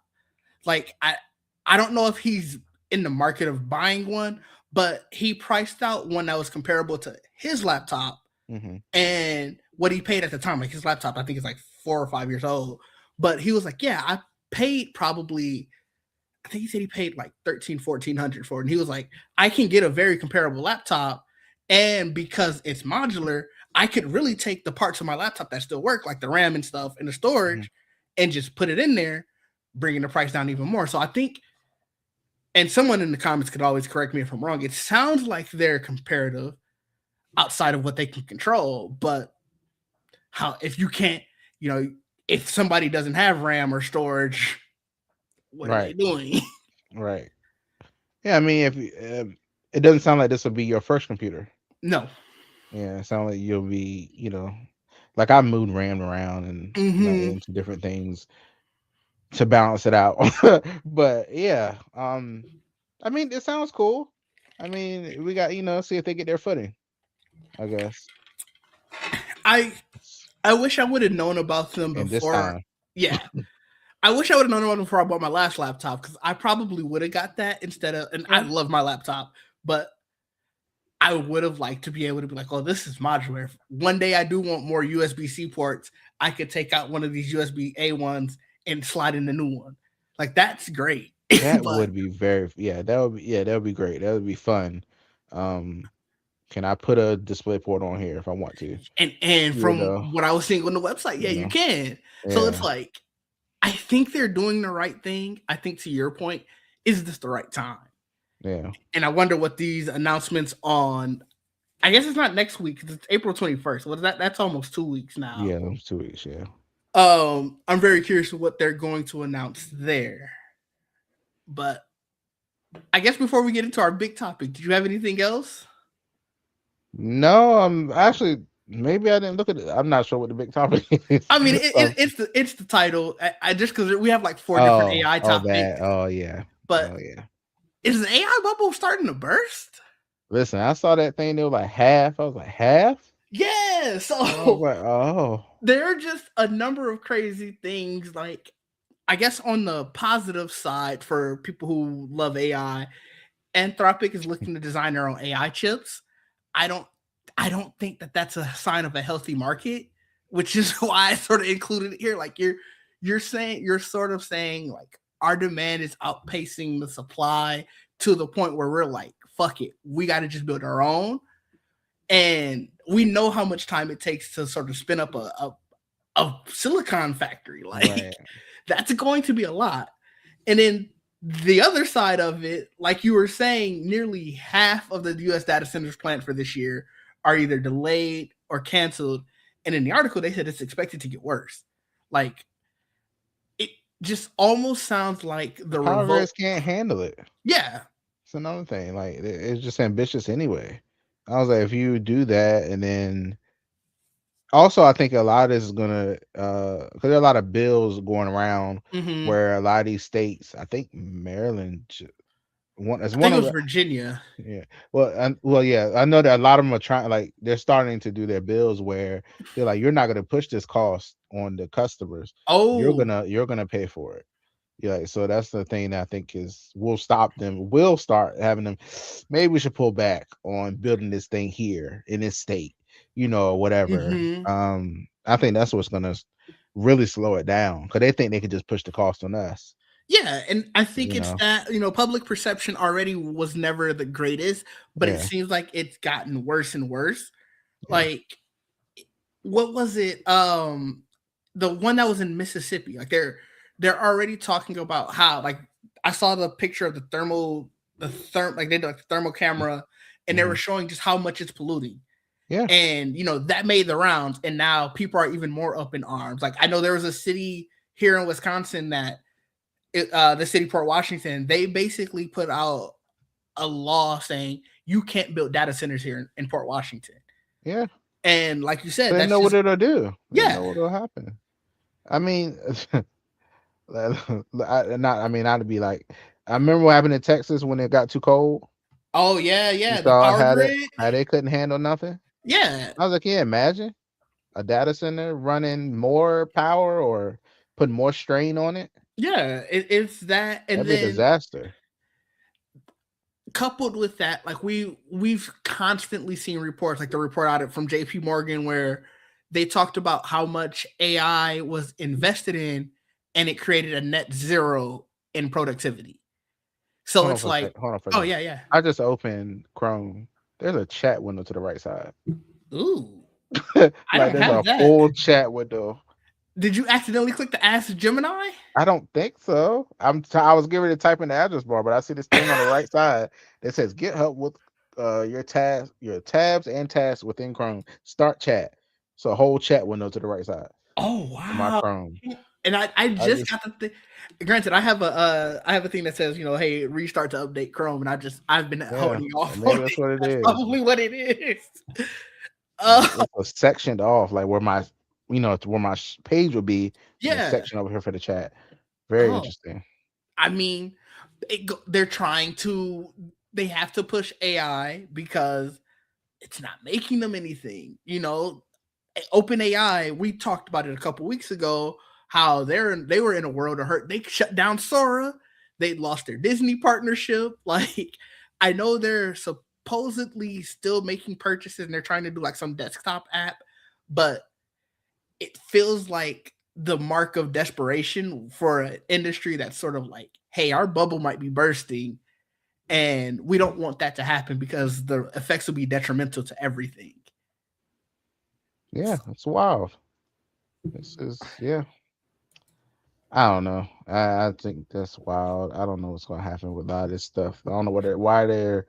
Like I don't know if he's in the market of buying one, but he priced out one that was comparable to his laptop Mm-hmm. and what he paid at the time. Like his laptop, I think is like 4 or 5 years old. But he was like, yeah, I paid probably, I think he said he paid like 13, 1400 for it. And he was like, I can get a very comparable laptop. And because it's modular, I could really take the parts of my laptop that still work, like the RAM and stuff and the Mm-hmm. storage, and just put it in there, bringing the price down even more. So I think, and someone in the comments could always correct me if I'm wrong, it sounds like they're comparative outside of what they can control. But how, if you can't, you know, if somebody doesn't have RAM or storage, what are they Right. doing? Right. Yeah. I mean, if it doesn't sound like this will be your first computer. No. Yeah. It sounds like you'll be, like I moved RAM around and Mm-hmm. into different things to balance it out. But yeah, I mean, it sounds cool. I mean, we got see if they get their footing. I guess. I I wish I would have known about them And this before. time, Yeah, I wish I would have known about them before I bought my last laptop because I probably would have got that instead of. And I yeah, love my laptop, but I would have liked to be able to be like, oh, this is modular. If one day I do want more USB C ports, I could take out one of these USB A ones and slide in the new one. Like that's great. that But would be that would be great. That would be fun. Um, can I put a display port on here if I want to? and You from know, what I was seeing on the website, yeah, you you know, can. So it's yeah, like I think they're doing the right thing. I think to your point, is this the right time? yeah, And I wonder what these announcements on. I guess it's not next week. It's April 21st. What is that? That's almost 2 weeks now. yeah. Those 2 weeks, yeah. I'm very curious what they're going to announce there. But I guess before we get into our big topic, did you have anything else? No, I'm actually maybe I didn't look at it. I'm not sure what the big topic is. I mean, Um, it's the title. I just because we have like four different oh, AI oh, that. topics, Oh, yeah. but Oh, yeah. is the AI bubble starting to burst? Listen, I saw that thing. They were like half. I was like half. Yeah. I was So like, oh, there are just a number of crazy things. Like I guess on the positive side for people who love AI, Anthropic is looking to design their own AI chips. I don't I don't think that that's a sign of a healthy market, which is why I sort of included it here. Like you're sort of saying like our demand is outpacing the supply to the point where we're like, fuck it, we got to just build our own. And we know how much time it takes to sort of spin up a silicon factory. right. Like that's going to be a lot. And then the other side of it, like you were saying, nearly half of the US data centers planned for this year are either delayed or canceled. And in the article, they said it's expected to get worse. Like it just almost sounds like the Power revolt. grids can't handle it. Yeah. It's another thing. Like it's just ambitious anyway. I was like, if you do that, and then also I think a lot of this is gonna because there are a lot of bills going around Mm-hmm. where a lot of these states, I think Maryland, one is I think one it of was the Virginia. yeah. Well, yeah. I know that a lot of them are trying, like they're starting to do their bills where they're like, you're not gonna push this cost on the customers. You're Oh, gonna you're gonna pay for it. Yeah, so that's the thing that I think is will stop them. We'll start having them. Maybe we should pull back on building this thing here in this state, or whatever. mm-hmm. I think that's what's gonna really slow it down because they think they can just push the cost on us. Yeah, and I think You it's know, that, public perception already was never the greatest, but it yeah, seems like it's gotten worse and worse. yeah, Like what was it? The one that was in Mississippi. Like they're already talking about how like I saw the picture of like they did like the thermal camera and they hmm were showing just how much it's polluting. yeah, And that made the rounds and now people are even more up in arms. Like I know there was a city here in Wisconsin that the city Port Washington, they basically put out a law saying you can't build data centers here in Port Washington. yeah. And like you said, They that's know what just it'll do. They yeah. know what'll happen. I mean, I'd be like, I remember what happened in Texas when it got too cold. Oh yeah, You yeah. The saw power how that grid. how they couldn't handle nothing. Yeah, I was like, yeah, imagine a data center running more power or putting more strain on it. yeah. It's that, and That'd be a then disaster. coupled with that, like we've constantly seen reports, like the report out from JP Morgan where they talked about how much AI was invested in and it created a net zero in productivity. So Hold on it's for a like, second. Hold on for a oh second. yeah, yeah. I just opened Chrome. There's a chat window to the right side. Ooh, I Like don't there's have a that. full chat window. Did you accidentally click the Ask Gemini? I don't think so. I was getting ready to type in the address bar, but I see this thing on the right side that says get help with your tabs and tasks within Chrome. Start chat. So a whole chat window to the right side Oh of my wow. Chrome. And I I just just got the thing. Granted, I have a thing that says, hey, restart to update Chrome, and I've been yeah, holding off on maybe that's it. what it That's is. probably what it is. Like Uh, it's a sectioned off, like where my where my page will be, and a yeah. section over here for the chat. Very Oh, interesting. I mean, they're trying to. They have to push AI because it's not making them anything. Open AI. We talked about it a couple weeks ago. How they were in a world of hurt. They shut down Sora. They lost their Disney partnership. Like, I know they're supposedly still making purchases and they're trying to do like some desktop app, but it feels like the mark of desperation for an industry that's sort of like, hey, our bubble might be bursting and we don't want that to happen because the effects will be detrimental to everything. Yeah, it's wild. This is yeah. I don't know. I think that's wild. I don't know what's gonna happen with a lot of this stuff. I don't know why they're.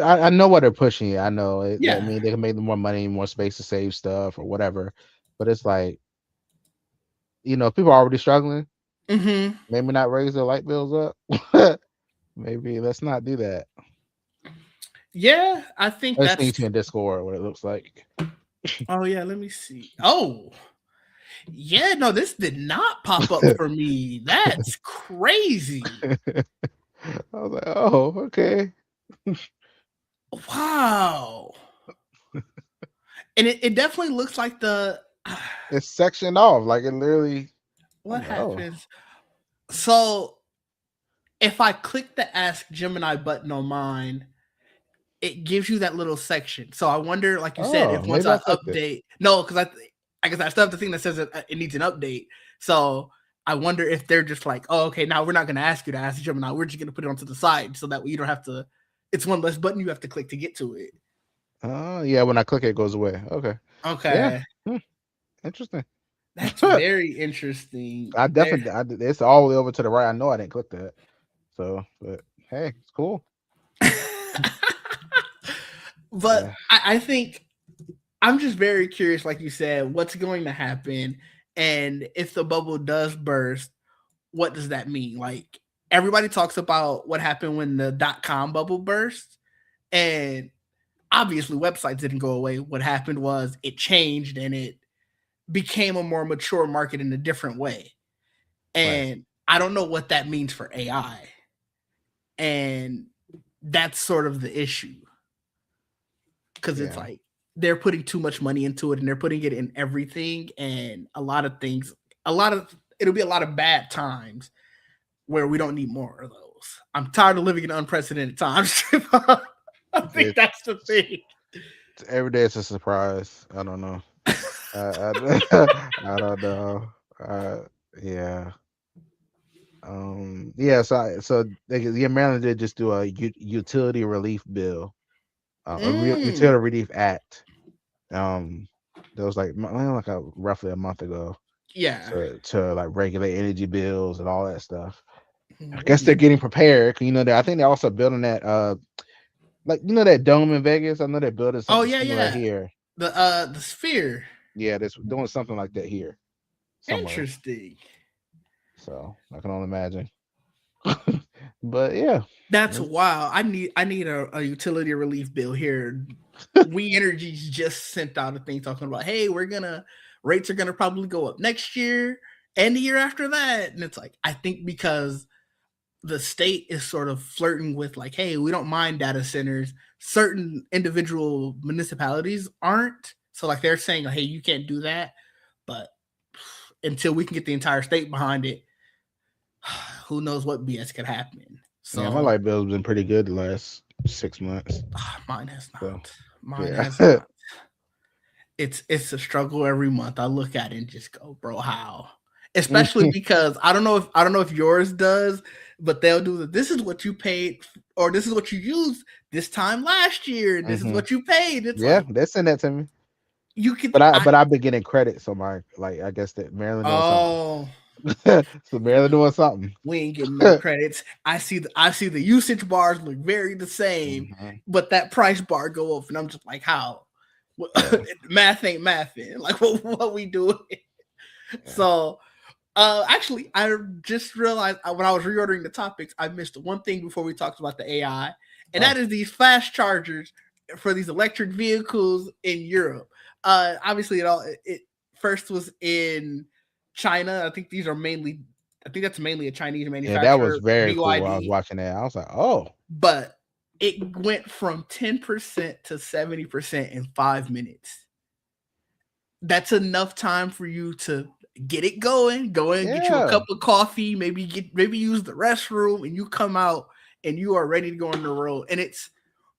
I know why they're pushing it. I know it. I Yeah. mean, they can make more money, more space to save stuff or whatever. But it's like people are already struggling. Mm-hmm. Maybe not raise their light bills up. Maybe let's not do that. Yeah, I think I just need that's. to in Discord what it looks like. Oh yeah, let me see. Oh yeah, no, this did not pop up for me. That's crazy. I was like, oh, okay. Wow. And it definitely looks like the. It's sectioned off. Like it literally. What I'm like, oh, happens? So if I click the Ask Gemini button on mine, it gives you that little section. So I wonder, like you said, if once maybe I I clicked it. update, no, because I guess I still have the thing that says it needs an update. So I wonder if they're just like, oh, okay, now we're not going to ask you to ask Gemini. We're just going to put it onto the side so that way you don't have to. It's one less button you have to click to get to it. Oh, yeah. When I click it, it goes away. Okay. Yeah. Okay, Interesting. that's very interesting. I There, definitely. It's all the way over to the right. I know I didn't click that. So, but hey, it's cool. but Yeah. I think I'm just very curious, like you said, what's going to happen, and if the bubble does burst, what does that mean? Like everybody talks about what happened when the .com bubble burst, and obviously websites didn't go away. What happened was it changed and it became a more mature market in a different way. Right. And I don't know what that means for AI. And that's sort of the issue because it's Yeah. like they're putting too much money into it and they're putting it in everything and a lot of things, it'll be a lot of bad times where we don't need more of those. I'm tired of living in unprecedented times. I think It's that's the thing. every day. It's a surprise. I don't know. I I don't know. Yeah. Yeah. Maryland did just do a utility relief bill, Mm, utility relief act. Um, that was like roughly a month ago. yeah. To like regulate energy bills and all that stuff. I What guess is? they're getting prepared. I think they're also building that like that dome in Vegas. I know they're building Oh something yeah, similar yeah. here. The sphere. Yeah, they're doing something like that here somewhere. Interesting. So I can only imagine. But yeah. That's It's- wow. I need a utility relief bill here. We Energies just sent out a thing talking about, hey, rates are gonna probably go up next year and the year after that. And it's like, I think because the state is sort of flirting with like, hey, we don't mind data centers. Certain individual municipalities aren't. So like they're saying, hey, you can't do that. But until we can get the entire state behind it, who knows what BS could happen. yeah, my So light bill's been pretty good the last 6 months. Mine has So not. Mine yeah. has not. It's a struggle every month. I look at it and just go, bro, how? Especially because I don't know if yours does, but they'll do this is what you paid or this is what you used this time last year. This is hmm what you paid. It's Yeah, like they send that to me. you could But I I but I've been getting credit, so my like I guess that Maryland doing something. oh So Maryland doing something. we ain't getting no credits. I see the usage bars look very the same, hmm but that price bar go up, and I'm just like, how? Yeah, Math ain't mathing. Like what we doing? yeah. So actually, I just realized when I was reordering the topics, I missed one thing before we talked about the AI, and Oh, that is these fast chargers for these electric vehicles in Europe. Obviously, it first was in China. I think that's mainly a Chinese yeah, that was manufacturer, very cool. I was BYD, watching that. I was like, oh, but it went from 10% to 70% in 5 minutes. That's enough time for you to get it going, go in, get you a yeah. cup of coffee, maybe use the restroom, and you come out and you are ready to go on the road. And it's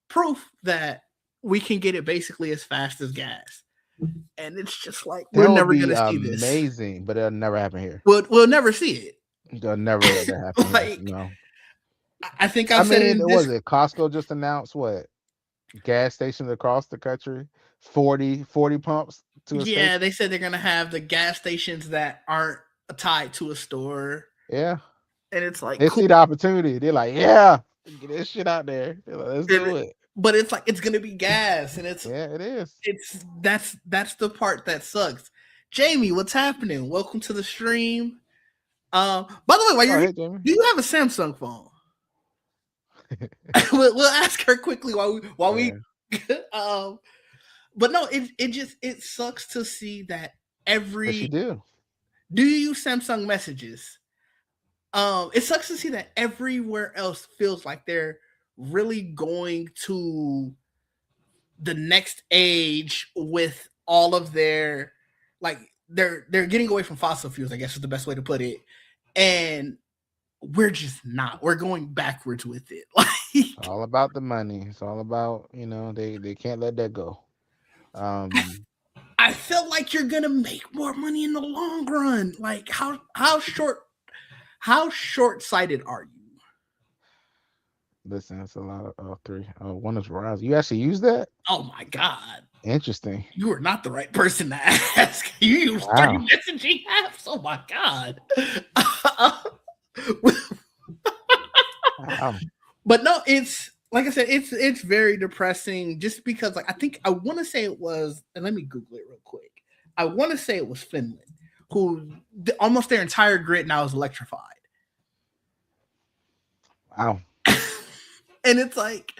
proof that we can get it basically as fast as gas. And it's just like we're That would never be gonna see this. amazing, but it'll never happen here. We'll never see it. They'll never let that happen here. Like No. I think I I've said it mean, in was this. it Costco just announced what gas stations across the country, 40 pumps to a Yeah, station? they said they're gonna have the gas stations that aren't tied to a store, Yeah. and it's like They cool. see the opportunity. They're like, yeah, get this shit out there. They're like, let's And do it. but it's like it's gonna be gas, and Yeah, it is. that's the part that sucks. Jamie, what's happening? Welcome to the stream. By the way, while Oh, you're here, hey, Jamie. do you have a Samsung phone? we'll ask her quickly while we Yeah. um. But no, it sucks to see that Yes, you every. do. Do you use Samsung messages? It sucks to see that everywhere else feels like they're really going to the next age with all of their like they're getting away from fossil fuels, I guess is the best way to put it. And we're just not. We're going backwards with it. It's Like all about the money. It's all about, they can't let that go. Um, I feel like you're gonna make more money in the long run. Like how short sighted are you? listen, it's a lot of three. One is Verizon. You actually use that? Oh my god. Interesting. You are not the right person to ask. You use three Wow. messaging apps. Oh my god. Wow. But no, it's like I said, it's very depressing just because like I think I want to say it was, and let me Google it real quick. I want to say it was Finland, who almost their entire grid now is electrified. Wow. And it's like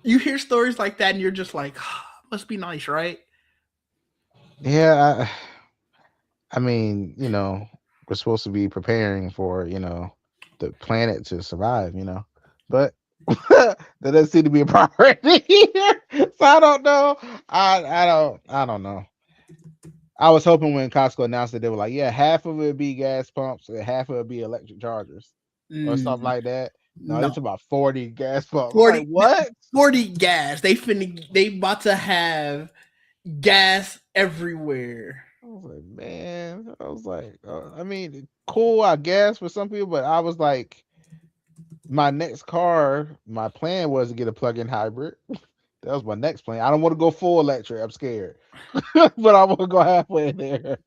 you hear stories like that and you're just like, oh, must be nice, right? Yeah, I mean, we're supposed to be preparing for, the planet to survive, but that doesn't seem to be a priority here. So I don't know. I don't know. I was hoping when Costco announced it, they were like, yeah, half of it would be gas pumps and half of it would be electric chargers or something Mm, like that. No, no. it's about 40 gas pumps. I'm like, 40, what? 40 gas. They about to have gas everywhere. I was like, man, I was like, I mean, cool, I guess for some people, but I was like, my next car, my plan was to get a plug-in hybrid. That was my next plan. I don't want to go full electric. I'm scared, but I want to go halfway there.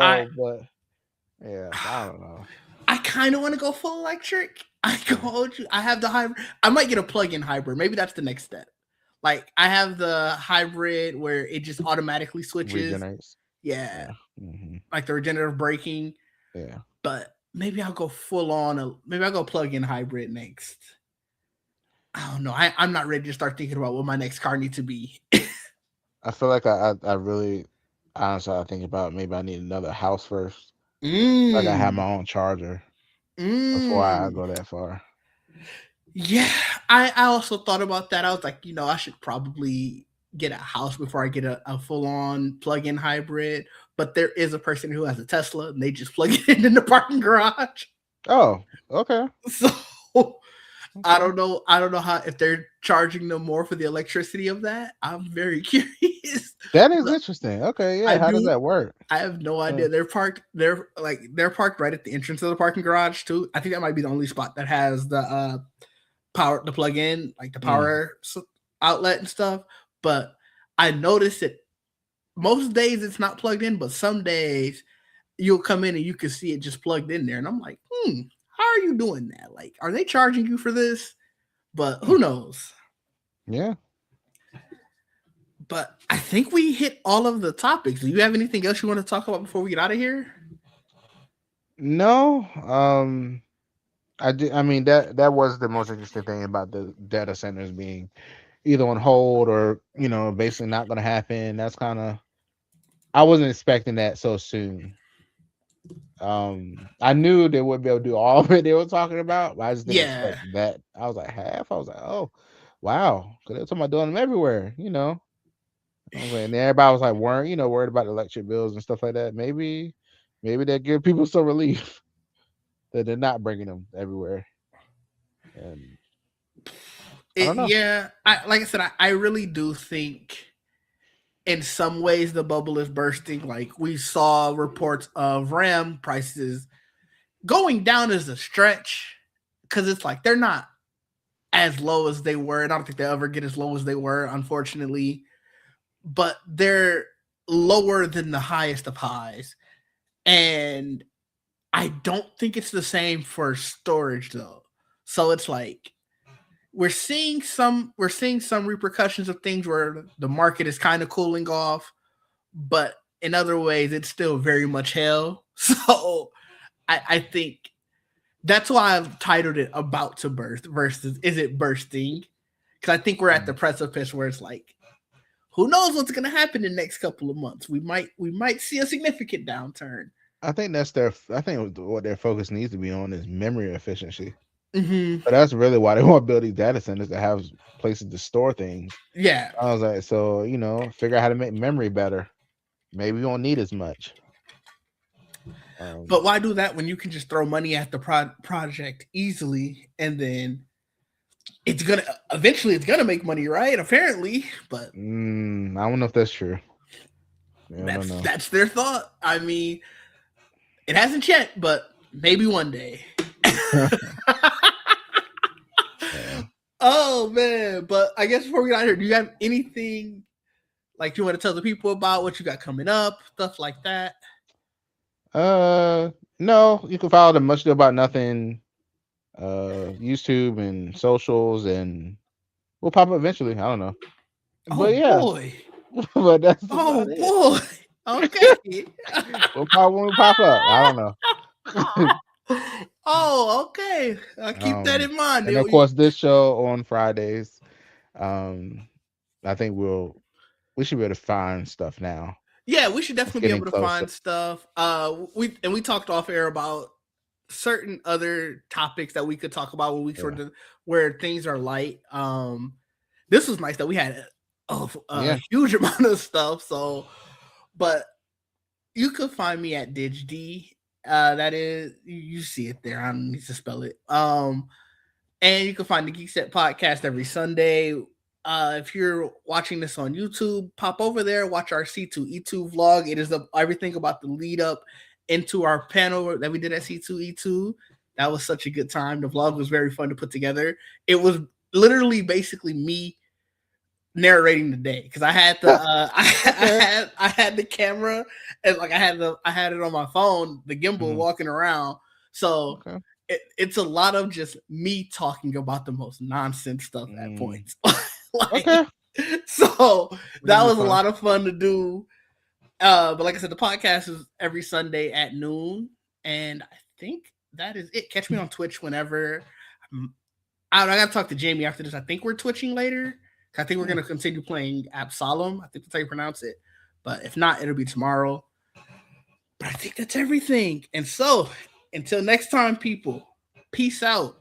I Oh, but yeah, so I don't know. I kind of want to go full electric. I go hold you. I have the hybrid. I might get a plug-in hybrid. Maybe that's the next step. Like I have the hybrid where it just automatically switches. Regenerates. Yeah, Yeah. hmm like the regenerative braking. Yeah. But maybe I'll go full on. Maybe I'll go plug-in hybrid next. I don't know. I'm not ready to start thinking about what my next car needs to be. I feel like I really honestly I think about maybe I need another house first. Like I have mm, my own charger before I mm. go that far. Yeah, I also thought about that. I was like, I should probably get a house before I get a full on plug in hybrid. But there is a person who has a Tesla and they just plug it in the parking garage. Oh, okay. So Okay. I don't know how if they're charging them more for the electricity of that. I'm very curious. That is But interesting. Okay, yeah. I How does do that work? I have no Uh, idea. They're parked right at the entrance of the parking garage too. I think that might be the only spot that has the power to plug in, like the mm, outlet and stuff. But I noticed that most days it's not plugged in, but some days you'll come in and you can see it just plugged in there. And I'm like, how are you doing that? Like, are they charging you for this? But mm, who knows? yeah. But I think we hit all of the topics. Do you have anything else you want to talk about before we get out of here? No. I did. I mean that was the most interesting thing about the data centers being either on hold or basically not going to happen. That's kind of I wasn't expecting that so soon. I knew they wouldn't be able to do all of it they were talking about, but I just didn't Yeah. expect that. I was like half. I was like, oh, wow, because they were talking about doing them everywhere. I was like, and everybody was like, worried about electric bills and stuff like that. Maybe they give people some relief that they're not bringing them everywhere. And I don't know. Yeah. Like I said, I really do think in some ways the bubble is bursting. Like we saw reports of RAM prices going down is a stretch because it's like they're not as low as they were. And I don't think they'll ever get as low as they were, unfortunately. But they're lower than the highest of highs. And I don't think it's the same for storage though. So it's like we're seeing some repercussions of things where the market is kind of cooling off, but in other ways it's still very much hell. So I think that's why I've titled it "About to Burst" versus "Is it bursting?" Because I think we're at the Mm. precipice where it's like, who knows what's going to happen in the next couple of months? We might see a significant downturn. I think that's their. I think what their focus needs to be on is memory efficiency. Mm-hmm. But that's really why they want to build these data centers to have places to store things. Yeah, I was like, so figure out how to make memory better. Maybe we won't need as much. but Um, why do that when you can just throw money at the project easily and then it's gonna eventually it's gonna make money, right? Apparently, but I don't know if that's true. Yeah, I don't that's know. that's their thought. I mean, it hasn't yet, but maybe one day. Yeah. Oh man! But I guess before we get out here, do you have anything like you want to tell the people about what you got coming up, stuff like that? No, you can follow the Much Ado About Nothing YouTube and socials, and we'll pop up eventually. I don't know, Oh but yeah, boy! but that's Oh about it. boy! Okay. We'll pop when we pop up. I don't know. Oh, okay. I'll keep that in mind. And of course, this show on Fridays. Um, I think we should be able to find stuff now. Yeah, we should It's definitely be getting able to closer. find stuff. We talked off air about certain other topics that we could talk about when we Yeah, sort of where things are light. This was nice that we had a yeah. huge amount of stuff. So, but you could find me at DigD. That is, you see it there. I don't need to spell it. And you can find the Geek Set podcast every Sunday. If you're watching this on YouTube, pop over there, watch our C2E2 vlog. It is everything about the lead up into our panel that we did at C2E2. That was such a good time. The vlog was very fun to put together. It was literally basically me narrating the day because I had the Okay. I had the camera and like I had it on my phone, the gimbal Mhm. walking around. So Okay. it's a lot of just me talking about the most nonsense stuff at Mm. points. Like Okay. so That'll that be was a fun. lot of fun to do. But like I said, the podcast is every Sunday at noon, and I think that is it. Catch me on Twitch whenever. I gotta talk to Jamie after this. I think we're twitching later. I think we're Mm. gonna continue playing Absalom. I think that's how you pronounce it. But if not, it'll be tomorrow. But I think that's everything. And so, until next time, people, peace out.